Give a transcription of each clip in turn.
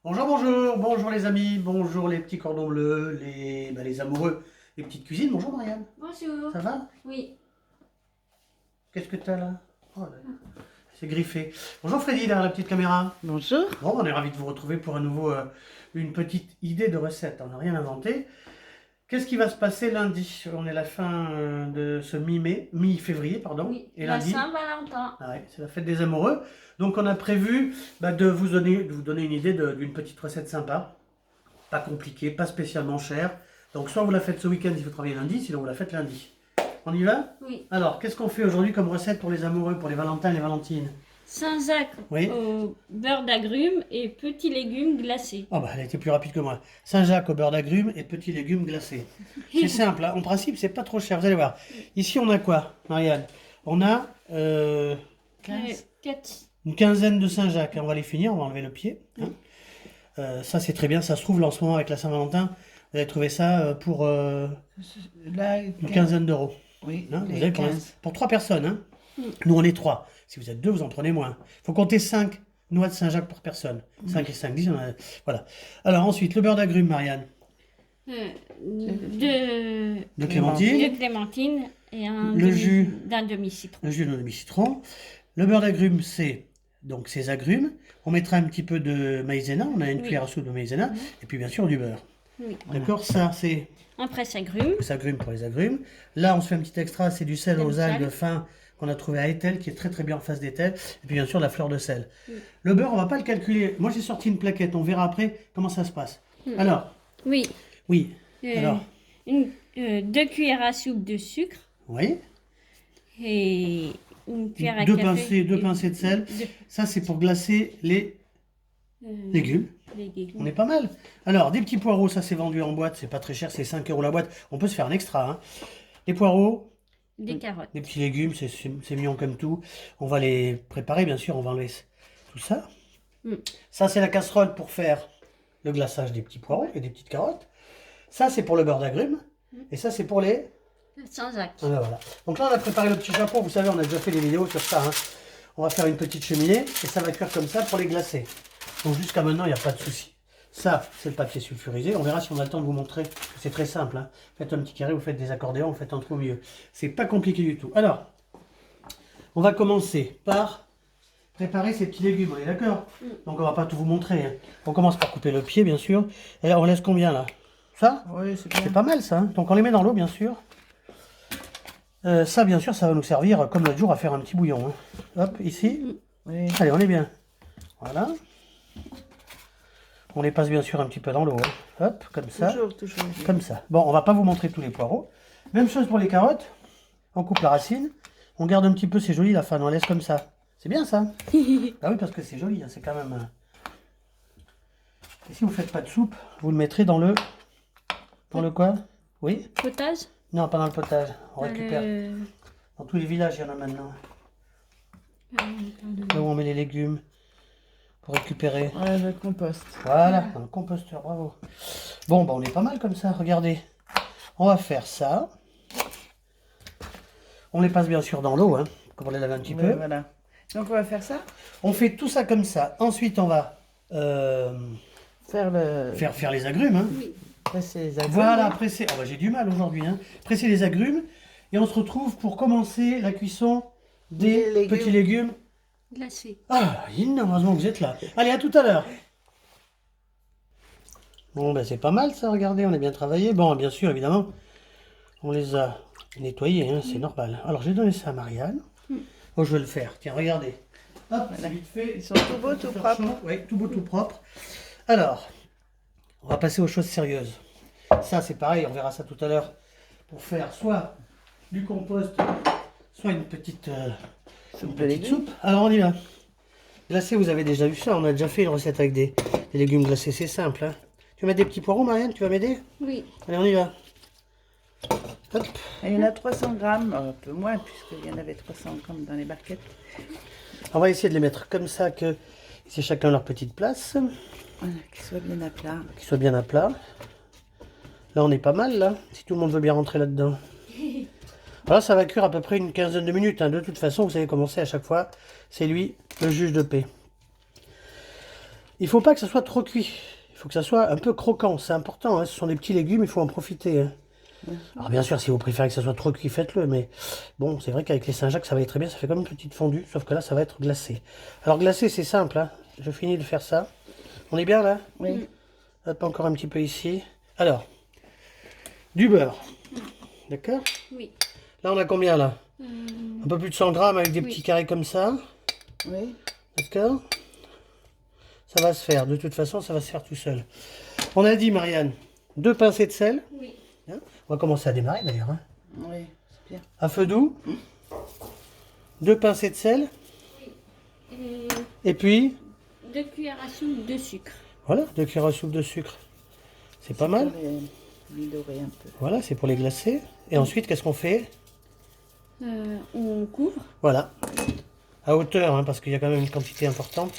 Bonjour les amis, bonjour les petits cordons bleus, les amoureux, les petites cuisines. Bonjour Marianne, Bonjour. ça va? Oui. Qu'est-ce que t'as là? Oh, là, c'est griffé. Bonjour Freddy, derrière la petite caméra. Bonjour. Bon, on est ravis de vous retrouver pour à nouveau une petite idée de recette. On n'a rien inventé. Qu'est-ce qui va se passer lundi? On est à la fin de ce mi-février, pardon. Oui. Et La lundi, Saint-Valentin. ah ouais, c'est la fête des amoureux. Donc on a prévu de vous donner une idée d'une petite recette sympa. Pas compliquée, pas spécialement chère. Donc soit vous la faites ce week-end si vous travaillez lundi, sinon vous la faites lundi. On y va? Oui. Alors, qu'est-ce qu'on fait aujourd'hui comme recette pour les amoureux, pour les Valentins et les Valentines? Saint-Jacques Oui. au beurre d'agrumes et petits légumes glacés. Oh bah elle a été plus rapide que moi. Saint-Jacques au beurre d'agrumes et petits légumes glacés. C'est simple, hein. En principe c'est pas trop cher, vous allez voir. Ici on a quoi, Marianne? On a 4. une quinzaine de Saint-Jacques, hein. On va les finir, on va enlever le pied, hein. Ça c'est très bien, ça se trouve là en ce moment avec la Saint-Valentin. Vous allez trouver ça pour Là, une quinzaine d'euros. oui, Hein, vous les avez 15. pour 3 personnes. Hein. Nous, on est 3. Si vous êtes 2, vous en prenez moins. Il faut compter 5 noix de Saint-Jacques par personne. 5 et 5, 10. Voilà. Alors, ensuite, le beurre d'agrumes, Marianne. De Clémentine. clémentine et Le jus. d'un demi-citron. Le jus de demi-citron. Le beurre d'agrumes, c'est donc ces agrumes. On mettra un petit peu de maïzena. On a une cuillère à soupe de maïzena. Et puis, bien sûr, du beurre. Oui. D'accord. Ça, c'est Un presse-agrumes. les agrumes pour les agrumes. Là, on se fait un petit extra. C'est du sel Du aux sel. algues fin qu'on a trouvé à Etel, qui est très très bien en face d'Etel. Et puis bien sûr la fleur de sel. Le beurre, on va pas le calculer. Moi j'ai sorti une plaquette, on verra après comment ça se passe. Alors, Oui. oui. Alors, 2 cuillères à soupe de sucre oui. et une cuillère à Deux café. pincées de sel. Ça c'est pour glacer les légumes. Les légumes. On est pas mal. Alors, des petits poireaux, ça c'est vendu en boîte, c'est pas très cher, c'est 5 € la boîte. On peut se faire un extra. Hein. Les poireaux, Des carottes. les petits légumes, c'est mignon comme tout. On va les préparer, bien sûr, on va enlever tout ça. Ça, c'est la casserole pour faire le glaçage des petits poireaux et des petites carottes. Ça, c'est pour le beurre d'agrumes. Et ça, c'est pour les... Saint-Jacques. Ah, ben voilà. Donc là, on a préparé le petit chapeau. Vous savez, on a déjà fait des vidéos sur ça. Hein. On va faire une petite cheminée et ça va cuire comme ça pour les glacer. Donc jusqu'à maintenant, il n'y a pas de souci. Ça, c'est le papier sulfurisé. On verra si on a le temps de vous montrer. C'est très simple. Hein. Faites un petit carré, vous faites des accordéons, vous faites un trou au milieu. C'est pas compliqué du tout. Alors, on va commencer par préparer ces petits légumes. On est d'accord? Donc on va pas tout vous montrer. Hein. On commence par couper le pied, bien sûr. Et là, on laisse combien là? Ça? Oui, c'est bien. C'est pas mal ça. Hein. Donc on les met dans l'eau, bien sûr. Ça, bien sûr, ça va nous servir comme l'autre jour à faire un petit bouillon. Hein. Hop, ici. Oui. Allez, on est bien. Voilà. On les passe bien sûr un petit peu dans l'eau. Hein. Hop, comme ça. Toujours. Comme ça. Bon, on va pas vous montrer tous les poireaux. Même chose pour les carottes. On coupe la racine. On garde un petit peu, c'est joli la fin. On laisse comme ça. C'est bien ça. Ah oui, parce que c'est joli. Hein, c'est quand même... Et si vous faites pas de soupe, vous le mettrez dans le... Dans le quoi? Oui? Potage. Non, pas dans le potage. On récupère. Le... Dans tous les villages, il y en a maintenant. Là où on met les légumes. Pour récupérer. Ouais, le compost. Voilà, un composteur, bravo. Bon, bah on est pas mal comme ça, regardez. On va faire ça. On les passe bien sûr dans l'eau, hein, pour les laver un petit Ouais, peu. voilà. Donc on va faire ça. On fait tout ça comme ça. Ensuite, on va Faire le. faire les agrumes. Hein. Presser les agrumes. Voilà, presser. Oh, bah, j'ai du mal aujourd'hui. Hein. Presser les agrumes. Et on se retrouve pour commencer la cuisson des Des légumes. petits légumes. glacé. Ah, heureusement que vous êtes là. Allez, à tout à l'heure. Bon, ben c'est pas mal ça, regardez, on est bien travaillé. Bon, bien sûr, évidemment, on les a nettoyés, hein, c'est normal. Alors, j'ai donné ça à Marianne. Oh, je vais le faire. Tiens, regardez. Hop, c'est vite fait. Ils sont tout beaux, tout propres. Oui, tout beau, tout propre. Alors, on va passer aux choses sérieuses. Ça, c'est pareil, on verra ça tout à l'heure. Pour faire soit du compost, soit une petite... Soupe de petite légumes. soupe. Alors on y va. Glacé, vous avez déjà vu ça. On a déjà fait une recette avec des légumes glacés. C'est simple. Hein. Tu vas mettre des petits poireaux, Marianne? Tu vas m'aider? Oui. Allez, on y va. Hop. Et il y en a 300 grammes, un peu moins, puisqu'il y en avait 300 grammes dans les barquettes. On va essayer de les mettre comme ça, que c'est chacun leur petite place. Voilà, qu'ils soient bien à plat. Qu'ils soient bien à plat. Là, on est pas mal, là. Si tout le monde veut bien rentrer là-dedans. Voilà, ça va cuire à peu près une quinzaine de minutes. Hein. De toute façon, vous savez comment c'est à chaque fois. C'est lui, le juge de paix. Il faut pas que ça soit trop cuit. Il faut que ça soit un peu croquant. C'est important, hein. Ce sont des petits légumes, il faut en profiter. Hein. Alors bien sûr, si vous préférez que ça soit trop cuit, faites-le. Mais bon, c'est vrai qu'avec les Saint-Jacques, ça va être très bien. Ça fait comme une petite fondue, sauf que là, ça va être glacé. Alors glacé, c'est simple. Hein. Je finis de faire ça. On est bien là? Oui. Hop, encore un petit peu ici. Alors, du beurre. D'accord? Oui. Là, on a combien là? Un peu plus de 100 grammes avec des petits carrés comme ça. Oui. D'accord? Ça va se faire. De toute façon, ça va se faire tout seul. On a dit, Marianne, 2 pincées de sel. Oui. Hein, on va commencer à démarrer d'ailleurs. Hein. Oui, c'est bien. À feu doux. 2 pincées de sel. Et Et puis, 2 cuillères à soupe de sucre. voilà, 2 cuillères à soupe de sucre. C'est pas mal. Pour les dorer un peu. Voilà, c'est pour les glacer. Et ensuite, qu'est-ce qu'on fait? On couvre. Voilà. À hauteur, hein, parce qu'il y a quand même une quantité importante.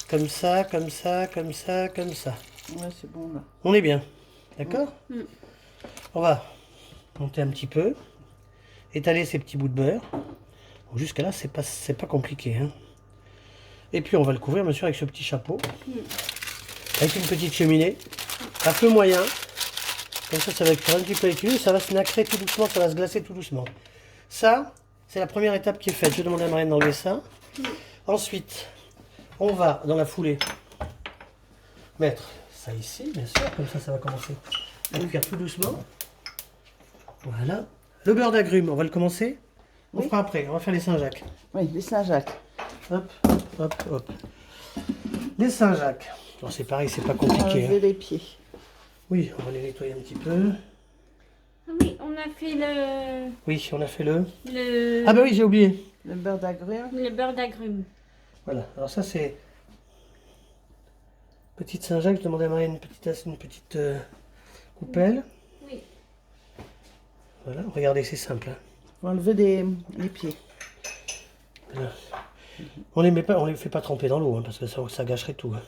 Comme ça, comme ça, comme ça, comme ça. Ouais, c'est bon là. On est bien. D'accord? On va monter un petit peu. Étaler ces petits bouts de beurre. Bon, jusqu'à là, c'est pas compliqué. Hein. Et puis, on va le couvrir, bien sûr, avec ce petit chapeau. Avec une petite cheminée. À feu moyen. Comme ça va cuire un petit peu équilibré. Ça va se nacrer tout doucement, ça va se glacer tout doucement. Ça, c'est la première étape qui est faite. Je vais demander à Marianne d'enlever ça. Ensuite, on va, dans la foulée, mettre ça ici, bien sûr. Comme ça va commencer à cuire tout doucement. Voilà. Le beurre d'agrumes, on va le commencer. On fera après. On va faire les Saint-Jacques. Oui, les Saint-Jacques. Hop, hop, hop. Les Saint-Jacques. Alors c'est pareil, c'est pas compliqué. Enlever Hein. les pieds. Oui, on va les nettoyer un petit peu. Ah oui, on a fait Oui, on a fait le... le Ah bah oui, j'ai oublié. Le beurre d'agrumes. le beurre d'agrumes. Voilà, alors ça c'est... Petite Saint-Jacques, je demandais à Marianne une petite coupelle. Oui. Voilà, regardez, c'est simple. Hein. Faut enlever les pieds. Voilà. On les fait pas tremper dans l'eau, hein, parce que ça gâcherait tout. Hein.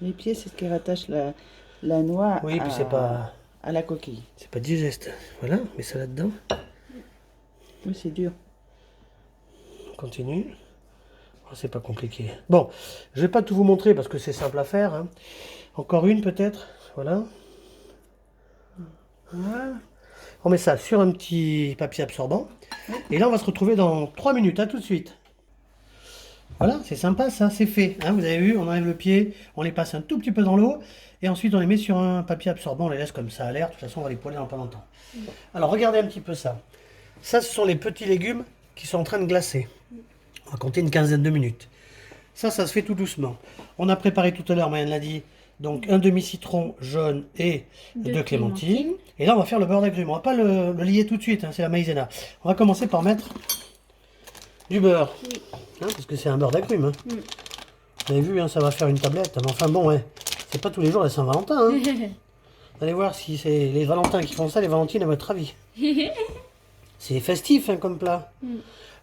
Les pieds, c'est ce qui rattache la noix Oui, puis à la coquille. c'est pas digeste. Voilà, on met ça là-dedans. Oui, c'est dur. On continue. Oh, c'est pas compliqué. Bon, je vais pas tout vous montrer parce que c'est simple à faire. Hein. Encore une peut-être. Voilà. Voilà. On met ça sur un petit papier absorbant. Et là, on va se retrouver dans 3 minutes. À tout de suite. Voilà, c'est sympa ça, c'est fait. Hein, vous avez vu, on enlève le pied, on les passe un tout petit peu dans l'eau. Et ensuite, on les met sur un papier absorbant. On les laisse comme ça à l'air. De toute façon, on va les poêler dans pas longtemps. Alors, regardez un petit peu ça. Ça, ce sont les petits légumes qui sont en train de glacer. On va compter une quinzaine de minutes. Ça se fait tout doucement. On a préparé tout à l'heure, Marianne l'a dit, donc un demi-citron jaune et 2 clémentines. Et là, on va faire le beurre d'agrumes. On va pas le lier tout de suite, hein, c'est la maïzena. On va commencer par mettre du beurre. Oui. Hein, parce que c'est un beurre d'agrumes. Hein. Vous avez vu, hein, ça va faire une tablette. Mais enfin bon, ouais, c'est pas tous les jours la Saint-Valentin. Hein. Allez voir si c'est les Valentins qui font ça, les Valentines à votre avis. C'est festif hein, comme plat.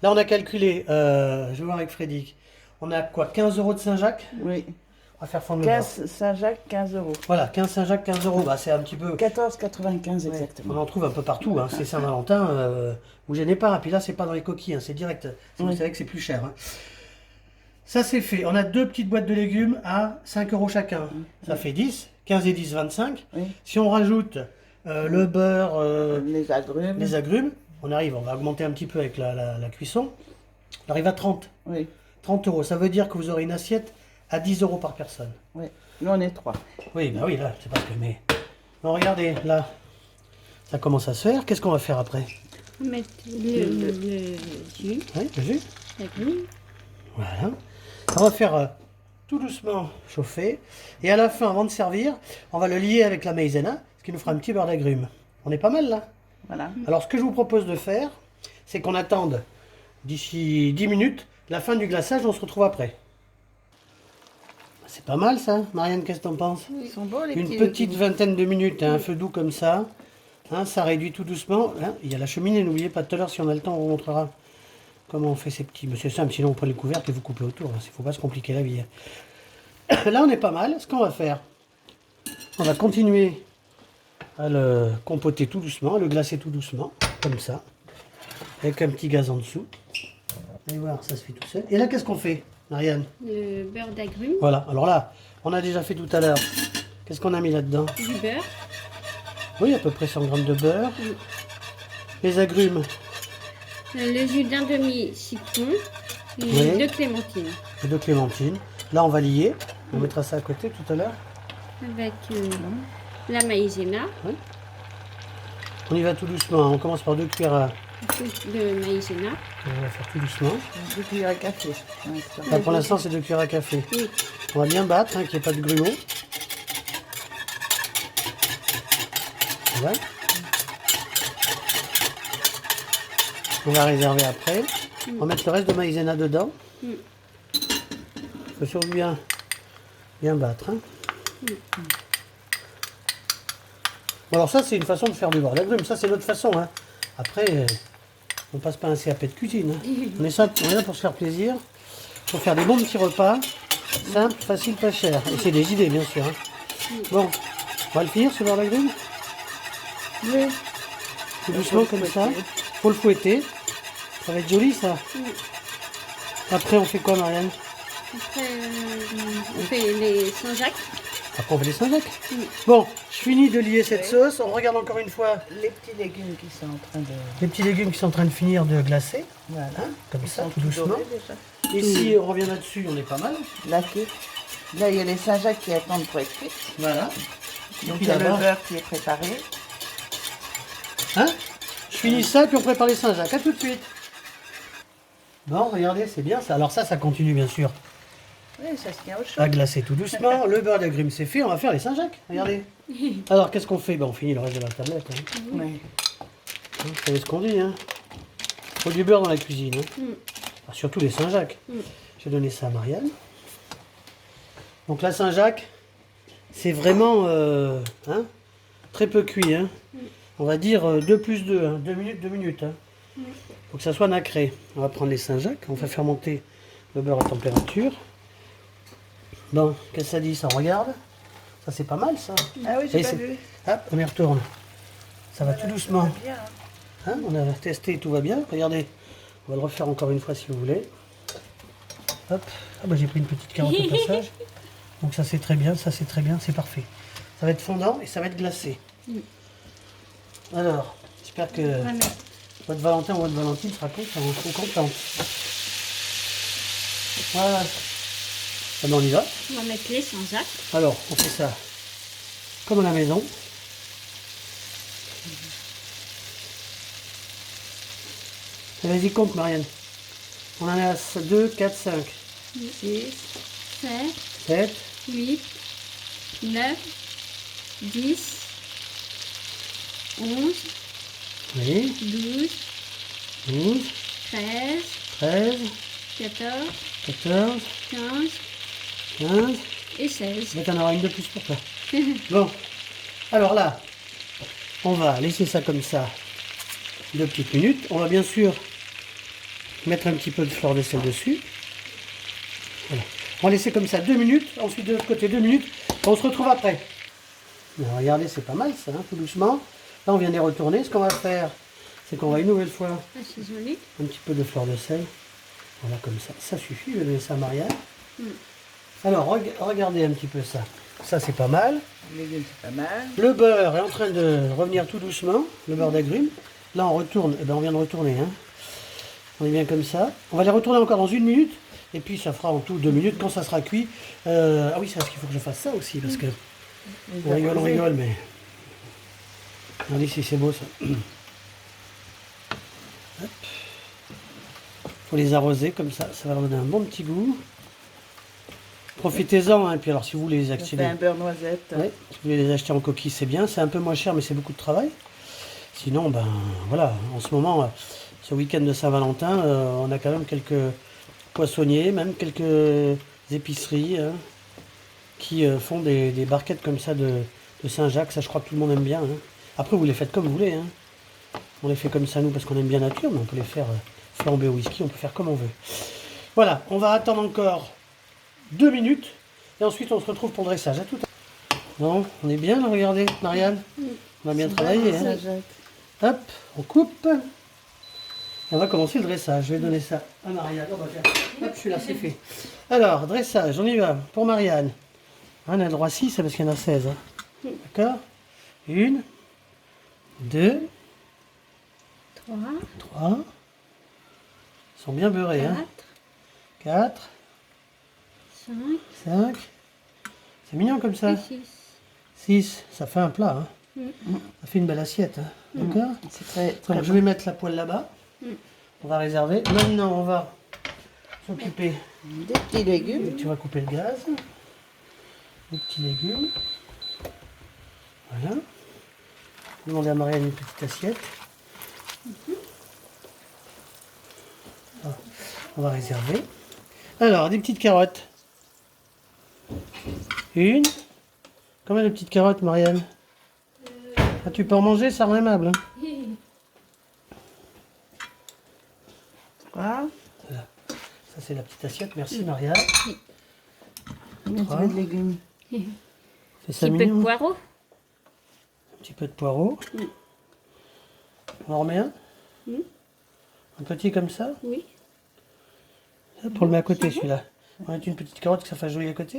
Là, on a calculé, je vais voir avec Frédéric, on a quoi, 15 € de Saint-Jacques? Oui. On va faire fondre le beurre. 15 Saint-Jacques, 15 €. Voilà, 15 Saint-Jacques, 15 €. Bah, c'est un petit peu... 14,95 exactement. On en trouve un peu partout. Hein. C'est Saint-Valentin, vous gênez pas. Puis là, c'est pas dans les coquilles, hein. C'est direct. Vous savez que c'est plus cher. Hein. Ça, c'est fait. On a 2 petites boîtes de légumes à 5 € chacun. Ça fait 10. 15 et 10, 25. Oui. Si on rajoute le beurre, Les agrumes. les agrumes, on va augmenter un petit peu avec la cuisson. On arrive à 30. Oui. 30 €. Ça veut dire que vous aurez une assiette à 10 € par personne. Oui. Là, on est 3. Oui, bah oui, là, c'est parce que... Mais... Non, regardez, là, ça commence à se faire. Qu'est-ce qu'on va faire après? On va mettre le jus Oui, le jus. d'agrumes. Voilà. On va faire tout doucement chauffer. Et à la fin, avant de servir, on va le lier avec la maïzena, ce qui nous fera un petit beurre d'agrumes. On est pas mal, là. Voilà. Alors, ce que je vous propose de faire, c'est qu'on attende d'ici 10 minutes la fin du glaçage. On se retrouve après. C'est pas mal ça, Marianne, qu'est-ce que t'en penses? Ils sont beaux les Une petits petite légumes. vingtaine de minutes, hein, un feu doux comme ça. Hein, ça réduit tout doucement. Hein, il y a la cheminée, n'oubliez pas, tout à l'heure, si on a le temps, on vous montrera comment on fait ces petits. Mais c'est simple, sinon on prend les couvercles et vous coupez autour. Il ne faut pas se compliquer la vie. Là, on est pas mal. Ce qu'on va faire, on va continuer à le compoter tout doucement, à le glacer tout doucement, comme ça, avec un petit gaz en dessous. Allez voir, ça se fait tout seul. Et là, qu'est-ce qu'on fait? Marianne? Le beurre d'agrumes, Voilà, alors là, on a déjà fait tout à l'heure. Qu'est-ce qu'on a mis là-dedans? du beurre, Oui, à peu près 100 grammes de beurre. Oui. Les agrumes, le jus d'un demi-citron et Oui. 2 clémentines. et de clémentine. Là, on va lier. On mettra ça à côté tout à l'heure. Avec la maïzena, On y va tout doucement, hein. On commence par 2 cuillères à... de maïzena. On va faire tout doucement. 2 cuillères à café. pour l'instant. Là, pour l'instant, c'est 2 cuillères à café. Oui. On va bien battre, hein, qu'il n'y ait pas de grumeaux. Voilà. On va réserver après. On va mettre le reste de maïzena dedans. Mm. Il faut surtout bien battre. Hein. Bon, alors ça, c'est une façon de faire du beurre d'agrumes. Ça, c'est notre façon. Hein. Après, on passe pas un CAP de cuisine. Hein. On est là pour se faire plaisir. Pour faire des bons petits repas. Simple, facile, pas cher. Et c'est des idées, bien sûr. Hein. Bon, on va le finir, ce beurre d'agrumes. Oui. Tout doucement, comme ça. Faut le fouetter. Ça va être joli, ça. Après, on fait quoi, Marianne? Après, on fait les Saint-Jacques. Après, on fait les Saint-Jacques. Bon, je finis de lier cette sauce. On regarde encore une fois Les petits légumes qui sont en train de... les petits légumes qui sont en train de finir de glacer. Voilà. Hein, comme Ils ça, sont tout tout doucement. dorés déjà. Ici, on revient là-dessus, on est pas mal. Là, il y a les Saint-Jacques qui attendent pour être cuits. Voilà. Donc puis il y a le là-bas- beurre qui est préparé. Hein? Je finis ça, puis on prépare les Saint-Jacques. À tout de suite. Bon, regardez, c'est bien ça. Alors ça continue, bien sûr, Oui, ça se tient au chaud. à glacer tout doucement. Le beurre d'agrumes, c'est fait. On va faire les Saint-Jacques. Regardez. Alors, qu'est-ce qu'on fait? Ben, on finit le reste de la tablette. Hein. Oui. Vous savez ce qu'on dit, hein? Faut du beurre dans la cuisine. Hein. Ah, surtout les Saint-Jacques. Je vais donner ça à Marianne. Donc la Saint-Jacques, c'est vraiment hein, très peu cuit. Hein. On va dire 2 plus 2, hein, 2 minutes, 2 minutes. Hein. Faut que ça soit nacré. On va prendre les Saint-Jacques, on va faire monter le beurre à température. Bon, qu'est-ce que ça dit? Ça regarde. Ça c'est pas mal ça. Ah oui, Et j'ai pas c'est- vu. Hop, on y retourne. Ça va tout doucement. Bien, hein. Hein, on a testé, tout va bien. Regardez, on va le refaire encore une fois si vous voulez. Hop, ah bah, j'ai pris une petite carotte au passage. Donc ça c'est très bien, c'est parfait. Ça va être fondant et ça va être glacé. Alors, j'espère que On va mettre votre Valentin ou votre Valentine sera content. Voilà. Ah ben, on y va. On va mettre les Saint-Jacques. Alors, on fait ça comme à la maison. Et vas-y, compte, Marianne. On en a 2, 4, 5, 6, 7, 7, 8, 9, 10, 11, oui, 12, 12, 13, 13, 14, 14, 15 15. et 16. Mais t'en auras une de plus pour toi. Bon, alors là, on va laisser ça comme ça 2 petites minutes. On va bien sûr mettre un petit peu de fleur de sel dessus. Voilà. On va laisser comme ça 2 minutes. Ensuite de l'autre côté 2 minutes. On se retrouve après. Alors, regardez, c'est pas mal ça, hein, tout doucement. Là, on vient de les retourner. Ce qu'on va faire, c'est qu'on va une nouvelle fois Assaisonner. un petit peu de fleur de sel. Voilà, comme ça. Ça suffit. Je vais donner ça à Marianne. Alors, regardez un petit peu ça. Ça, c'est pas mal. les légumes, c'est pas mal. Le beurre est en train de revenir tout doucement, le beurre d'agrumes. Là, on retourne, eh ben, on vient de retourner. Hein. On est bien comme ça. On va les retourner encore dans 1 minute. Et puis, ça fera en tout 2 minutes quand ça sera cuit. Ah oui, c'est parce qu'il faut que je fasse ça aussi. Parce que on rigole, mais... Regardez si c'est beau, ça. Hop. Faut les arroser comme ça. Ça va leur donner un bon petit goût. Profitez-en. Hein. Et puis, alors, si vous voulez les Ça acheter... fait un beurre noisette. Ouais, si vous voulez les acheter en coquille, c'est bien. C'est un peu moins cher, mais c'est beaucoup de travail. Sinon, ben voilà, en ce moment, ce week-end de Saint-Valentin, on a quand même quelques poissonniers, même quelques épiceries hein, qui font des barquettes comme ça de Saint-Jacques. Ça, je crois que tout le monde aime bien. Hein. Après, vous les faites comme vous voulez. Hein. On les fait comme ça, nous, parce qu'on aime bien nature, mais on peut les faire flambés au whisky, on peut faire comme on veut. Voilà, on va attendre encore 2 minutes, et ensuite on se retrouve pour le dressage. À tout à l'heure. Bon, on est bien là, regardez, Marianne. On a bien travaillé. Hein. Saint-Jacques. Hop, on coupe. On va commencer le dressage. Je vais donner ça à Marianne. On va faire. Hop, celui-là, c'est fait. Alors, dressage, on y va. Pour Marianne. On a le droit 6, c'est parce qu'il y en a 16. Hein. D'accord? 1, 2, 3, 3. Ils sont bien beurrés. 4, Hein. 4, 5 5. C'est mignon comme ça. et 6. 6, ça fait un plat. Hein. Mm. Ça fait une belle assiette. Hein. D'accord? C'est très, très Donc, je vais mettre la poêle là-bas. On va réserver. Maintenant, on va s'occuper. des petits légumes. Tu vas couper le gaz. Les petits légumes. Voilà. Demander à Marianne une petite assiette. Ah, on va réserver. Alors, des petites carottes. Une. Combien de petites carottes, Marianne? Ah, tu peux en manger, ça rend aimable. Hein. Trois. Voilà. Ça, c'est la petite assiette. Merci, Marianne. Combien tu veux de légumes? C'est ça Petit peu de mignon. poireaux. Un petit peu de poireau. On en remet un. Un petit comme ça. Oui. Hop, on le met à côté celui-là. On met une petite carotte que ça fasse joli à côté.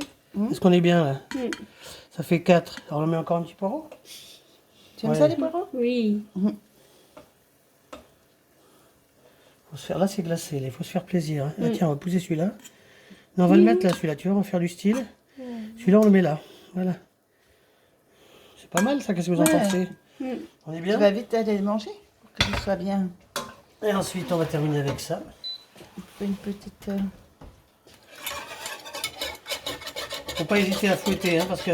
Est-ce qu'on est bien là? Ça fait 4. Alors on le met encore un petit poireau. Tu aimes Ouais. ça les poireaux? Oui. Faut se faire... Là c'est glacé, là. Il faut se faire plaisir. Hein. Ah, tiens, on va pousser celui-là. Non, on va le mettre là celui-là. Tu vois, on va faire du style. Celui-là on le met là. Voilà. C'est pas mal ça, qu'est-ce que vous en Ouais. pensez? On est Tu bien? vas vite aller le manger pour que ce soit bien. Et ensuite on va terminer avec ça. Fais une petite... Faut pas hésiter à fouetter hein, parce que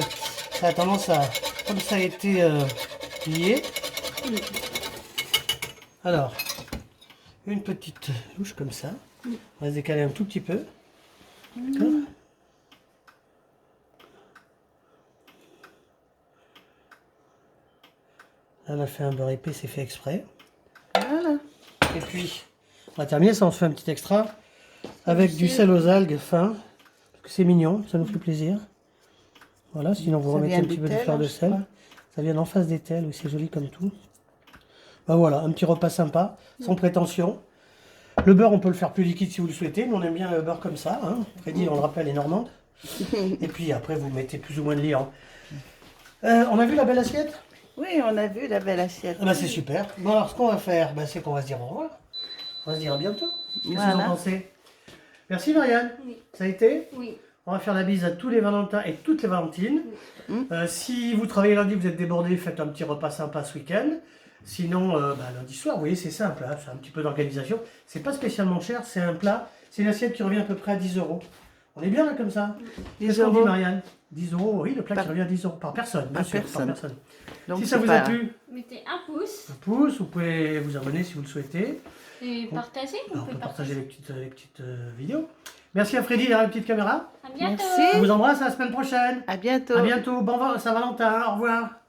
ça a tendance à... Comme ça a été lié. Alors, une petite louche comme ça. On va se décaler un tout petit peu. D'accord? Là, on a fait un beurre épais, c'est fait exprès. Voilà. Et puis, on va terminer ça, on se fait un petit extra avec du sel aux algues fin. Parce que c'est mignon, ça nous fait plaisir. Voilà, sinon vous Ça remettez vient un petit du peu de tel, fleur de je sel. crois. Ça vient d'en face des tels, oui, c'est joli comme tout. Ben voilà, un petit repas sympa, sans prétention. Le beurre, on peut le faire plus liquide si vous le souhaitez, mais on aime bien le beurre comme ça. Hein. Freddy, on le rappelle, est normande. Et puis après, vous mettez plus ou moins de liant. On a vu la belle assiette? Oui, on a vu la belle assiette. Ah bah c'est super. Bon alors ce qu'on va faire, bah, c'est qu'on va se dire au revoir. On va se dire à bientôt. Qu'est-ce que vous en Voilà. pensez? Merci Marianne. Oui. Ça a été? Oui. On va faire la bise à tous les Valentins et toutes les Valentines. Si vous travaillez lundi, vous êtes débordé, faites un petit repas sympa ce week-end. Sinon, lundi soir, vous voyez, c'est simple. Hein, c'est un petit peu d'organisation. C'est pas spécialement cher, c'est un plat. C'est une assiette qui revient à peu près à 10 euros. On est bien là comme ça? 10 Qu'est-ce qu'on dit euros. Marianne? 10 euros, oui, le plat Par- qui revient à 10 euros par personne, bien par sûr, personne. par personne. Donc, Si ça c'est vous a pas- plu, Mettez un pouce un pouce, vous pouvez vous abonner si vous le souhaitez. et partagez. Alors, on peut partager les petites vidéos. Merci à Freddy derrière la petite caméra. À bientôt. On Merci. vous embrasse à la semaine prochaine. À bientôt. À bientôt. Bon Saint-Valentin. Au revoir.